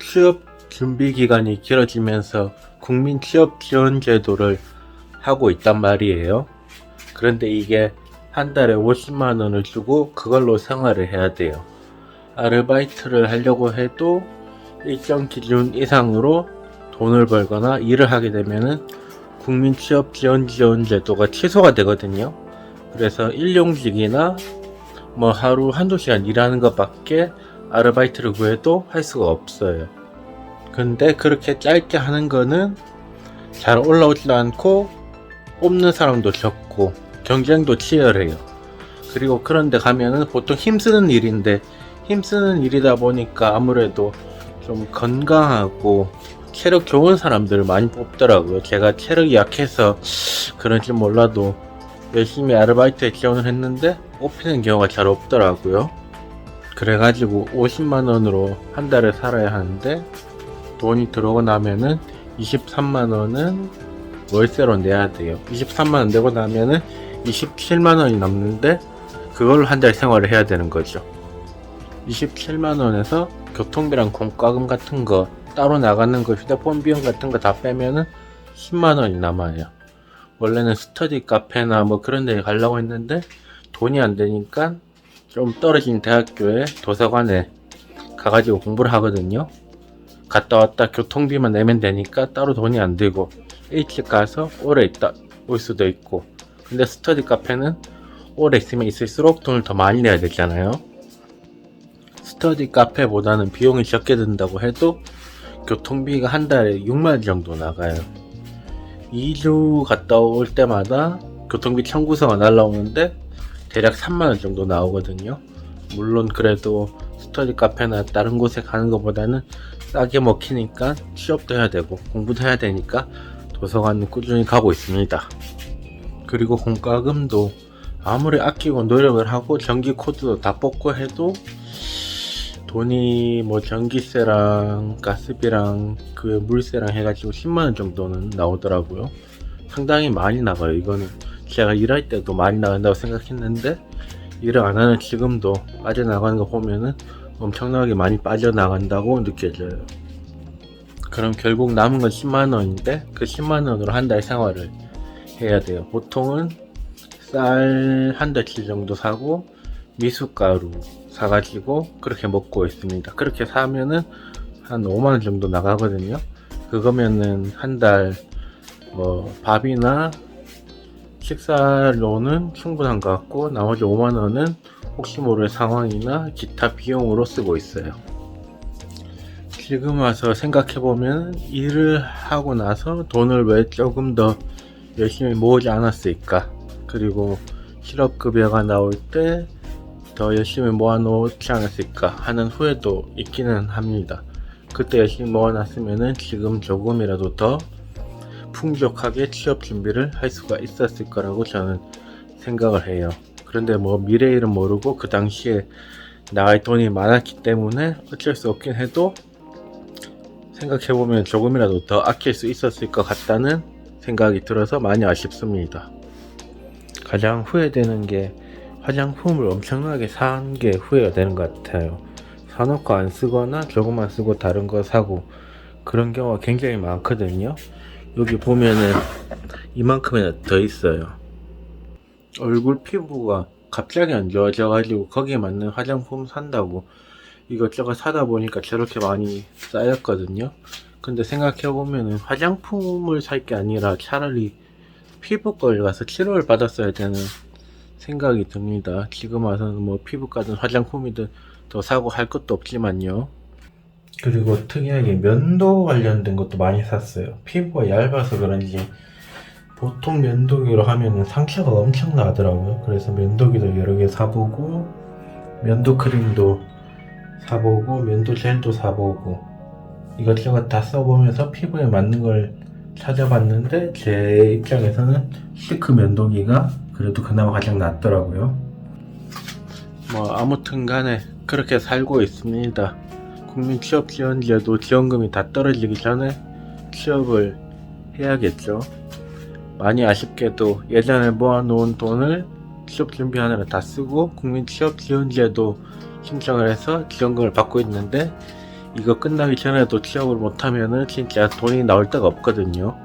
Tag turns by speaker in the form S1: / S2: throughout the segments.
S1: 취업 준비 기간이 길어지면서 국민 취업 지원 제도를 하고 있단 말이에요. 그런데 이게 한 달에 50만 원을 주고 그걸로 생활을 해야 돼요. 아르바이트를 하려고 해도 일정 기준 이상으로 돈을 벌거나 일을 하게 되면은 국민 취업 지원 제도가 취소가 되거든요. 그래서 일용직이나 뭐 하루 한두 시간 일하는 것밖에 아르바이트를 구해도 할 수가 없어요. 근데 그렇게 짧게 하는 거는 잘 올라오지도 않고 뽑는 사람도 적고 경쟁도 치열해요. 그리고 그런데 가면은 보통 힘쓰는 일인데 힘쓰는 일이다 보니까 아무래도 좀 건강하고 체력 좋은 사람들을 많이 뽑더라고요. 제가 체력이 약해서 그런지 몰라도 열심히 아르바이트에 지원을 했는데 뽑히는 경우가 잘 없더라고요. 그래가지고 50만원으로 한 달을 살아야 하는데 돈이 들어오고 나면은 23만원은 월세로 내야 돼요. 23만원 내고 나면은 27만원이 남는데 그걸로 한 달 생활을 해야 되는 거죠. 27만원에서 교통비랑 공과금 같은 거 따로 나가는 거 휴대폰 비용 같은 거 다 빼면은 10만원이 남아요. 원래는 스터디 카페나 뭐 그런 데 가려고 했는데 돈이 안 되니까 좀 떨어진 대학교에 도서관에 가가지고 공부를 하거든요. 갔다 왔다 교통비만 내면 되니까 따로 돈이 안 들고 일찍 가서 오래 있다 올 수도 있고, 근데 스터디 카페는 오래 있으면 있을수록 돈을 더 많이 내야 되잖아요. 스터디 카페보다는 비용이 적게 든다고 해도 교통비가 한 달에 6만 정도 나가요. 2주 갔다 올 때마다 교통비 청구서가 날라오는데 대략 3만원 정도 나오거든요. 물론 그래도 스터디 카페나 다른 곳에 가는 것보다는 싸게 먹히니까 취업도 해야 되고 공부도 해야 되니까 도서관은 꾸준히 가고 있습니다. 그리고 공과금도 아무리 아끼고 노력을 하고 전기 코드도 다 뽑고 해도 돈이 뭐 전기세랑 가스비랑 그 물세랑 해가지고 10만원 정도는 나오더라고요. 상당히 많이 나가요. 이거는 제가 일할 때도 많이 나간다고 생각했는데 일을 안 하는 지금도 빠져나가는 거 보면은 엄청나게 많이 빠져나간다고 느껴져요. 그럼 결국 남은 건 10만원인데 그 10만원으로 한 달 생활을 해야 돼요. 보통은 쌀 한 달치 정도 사고 미숫가루 사가지고 그렇게 먹고 있습니다. 그렇게 사면은 한 5만원 정도 나가거든요. 그거면은 한 달 뭐 밥이나 식사료는 충분한 것 같고 나머지 5만원은 혹시 모를 상황이나 기타 비용으로 쓰고 있어요. 지금 와서 생각해보면 일을 하고 나서 돈을 왜 조금 더 열심히 모으지 않았을까, 그리고 실업급여가 나올 때 더 열심히 모아놓지 않았을까 하는 후회도 있기는 합니다. 그때 열심히 모아놨으면은 지금 조금이라도 더 풍족하게 취업 준비를 할 수가 있었을 거라고 저는 생각을 해요. 그런데 뭐 미래일은 모르고 그 당시에 나갈 돈이 많았기 때문에 어쩔 수 없긴 해도 생각해보면 조금이라도 더 아낄 수 있었을 것 같다는 생각이 들어서 많이 아쉽습니다. 가장 후회되는 게 화장품을 엄청나게 산 게 후회가 되는 것 같아요. 사놓고 안 쓰거나 조금만 쓰고 다른 거 사고 그런 경우가 굉장히 많거든요. 여기 보면은 이만큼이나 더 있어요. 얼굴 피부가 갑자기 안 좋아져 가지고 거기에 맞는 화장품 산다고 이것저것 사다 보니까 저렇게 많이 쌓였거든요. 근데 생각해보면은 화장품을 살 게 아니라 차라리 피부과를 가서 치료를 받았어야 되는 생각이 듭니다. 지금 와서는 뭐 피부과든 화장품이든 더 사고 할 것도 없지만요. 그리고 특이하게 면도 관련된 것도 많이 샀어요. 피부가 얇아서 그런지 보통 면도기로 하면은 상처가 엄청 나더라고요. 그래서 면도기도 여러 개 사보고 면도 크림도 사보고 면도 젤도 사보고 이것저것 다 써보면서 피부에 맞는 걸 찾아봤는데 제 입장에서는 시크 면도기가 그래도 그나마 가장 낫더라고요. 뭐 아무튼 간에 그렇게 살고 있습니다. 국민 취업 지원제도 지원금이 다 떨어지기 전에 취업을 해야겠죠. 많이 아쉽게도 예전에 모아놓은 돈을 취업 준비하느라 다 쓰고 국민 취업 지원제도 신청을 해서 지원금을 받고 있는데, 이거 끝나기 전에도 취업을 못하면은 진짜 돈이 나올 데가 없거든요.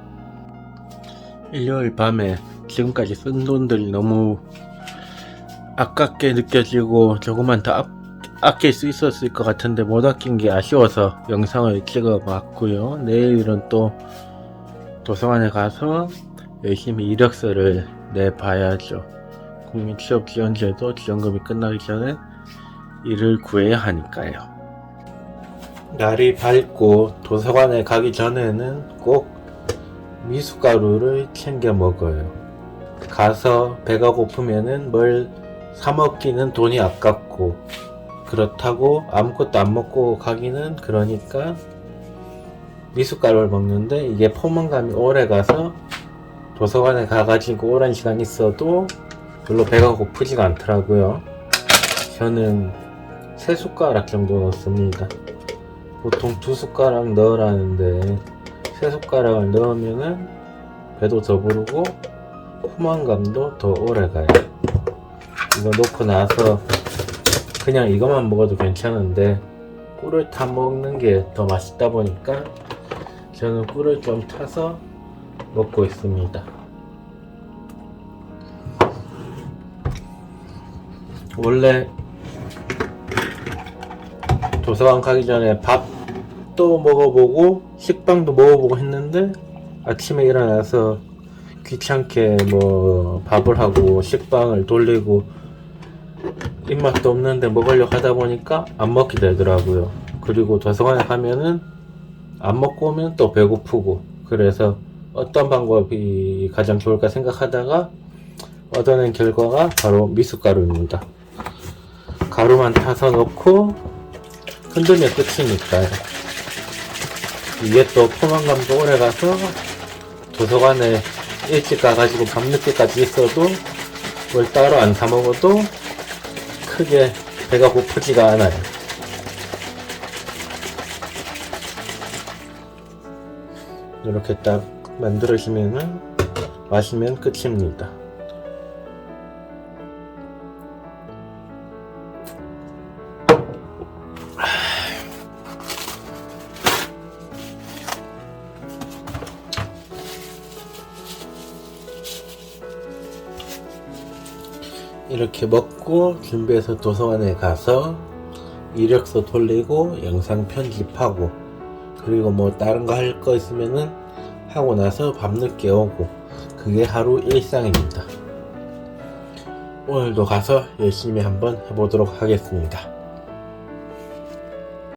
S1: 일요일 밤에 지금까지 쓴 돈들이 너무 아깝게 느껴지고 조금만 더 아낄 수 있었을 것 같은데 못 아낀 게 아쉬워서 영상을 찍어봤고요. 내일은 또 도서관에 가서 열심히 이력서를 내봐야죠. 국민취업지원제도 지원금이 끝나기 전에 일을 구해야 하니까요. 날이 밝고 도서관에 가기 전에는 꼭 미숫가루를 챙겨 먹어요. 가서 배가 고프면은 뭘 사 먹기는 돈이 아깝고, 그렇다고 아무것도 안 먹고 가기는 그러니까 미숫가루를 먹는데, 이게 포만감이 오래 가서 도서관에 가가지고 오랜 시간 있어도 별로 배가 고프지가 않더라고요. 저는 3숟가락 정도 넣습니다. 보통 2숟가락 넣으라는데 3숟가락을 넣으면은 배도 더 부르고 포만감도 더 오래 가요. 이거 놓고 나서 그냥 이것만 먹어도 괜찮은데 꿀을 타 먹는 게 더 맛있다 보니까 저는 꿀을 좀 타서 먹고 있습니다. 원래 도서관 가기 전에 밥도 먹어보고 식빵도 먹어보고 했는데, 아침에 일어나서 귀찮게 뭐 밥을 하고 식빵을 돌리고 입맛도 없는데 먹으려고 하다 보니까 안 먹게 되더라고요. 그리고 도서관에 가면은 안 먹고 오면 또 배고프고, 그래서 어떤 방법이 가장 좋을까 생각하다가 얻어낸 결과가 바로 미숫가루입니다. 가루만 타서 넣고 흔들면 끝이니까요. 이게 또 포만감도 오래 가서 도서관에 일찍 가가지고 밤늦게까지 있어도 뭘 따로 안 사 먹어도 크게 배가 고프지가 않아요. 이렇게 딱 만들어지면은 마시면 끝입니다. 이렇게 먹고 준비해서 도서관에 가서 이력서 돌리고 영상 편집하고, 그리고 뭐 다른 거 할 거 있으면은 하고 나서 밤늦게 오고, 그게 하루 일상입니다. 오늘도 가서 열심히 한번 해보도록 하겠습니다.